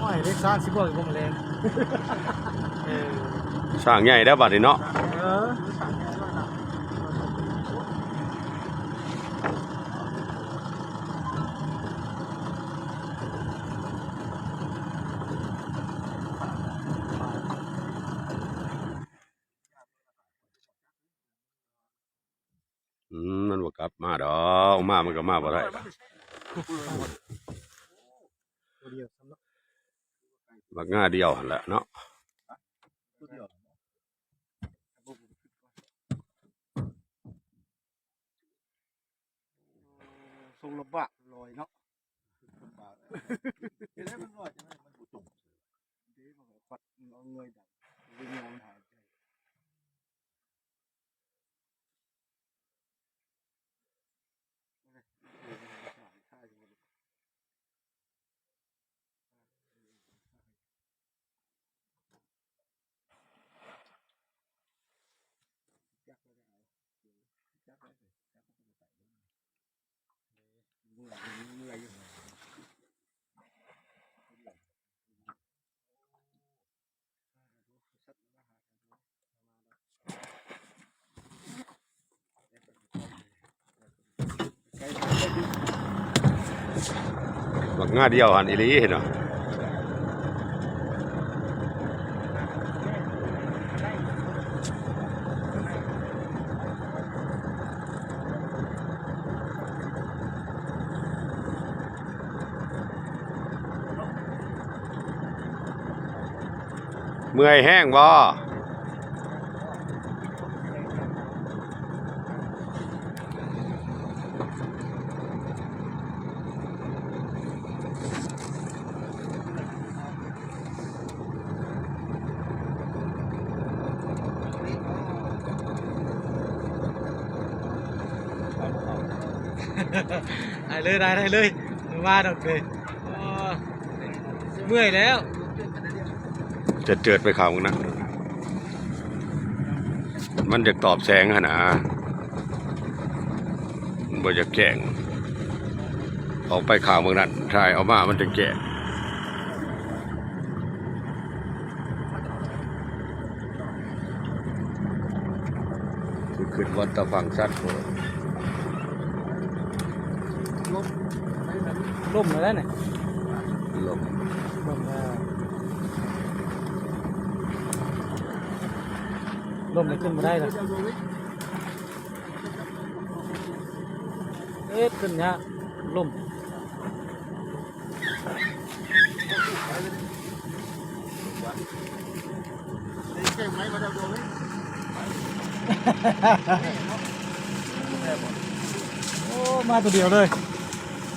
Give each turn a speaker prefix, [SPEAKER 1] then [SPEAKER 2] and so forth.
[SPEAKER 1] อ้อยเล็กซ่านสิบกว่าผมแรง
[SPEAKER 2] สร้างใหญ่ได้บัดนี้เนาะมันบ่กลับมาดอกมามันก็มาบ่ได้บักง่าเดียวแหละเนาะ
[SPEAKER 1] ทรงระบะลอยเนาะเดี๋ยวมันลอยจะไม่มันบุตรเดี๋ยวมันปัดเอาเงยดับวิ่งงานหายใจ
[SPEAKER 2] บักง่าเดียวหันอีหลีเห็นเนาะเมื่อยแห้งบ่
[SPEAKER 1] ได้เลยได้เลยมาดอกเลยเมื่อยแล้ว
[SPEAKER 2] จะเจิดไปข่าวมึงนะมันจะตอบแสงขนาดมันบ่จะแก่งออกไปข่าวมึงนั่นใช่เอามามันจะแก่ขึ้นวันตะฟังชัด
[SPEAKER 1] ล่มแล้วเนี่ย
[SPEAKER 2] ลม
[SPEAKER 1] ล่มไม่ขึ้นมาได้เลยขึ้นเนี่ยล่มโอ้มาตัวเดียวเลย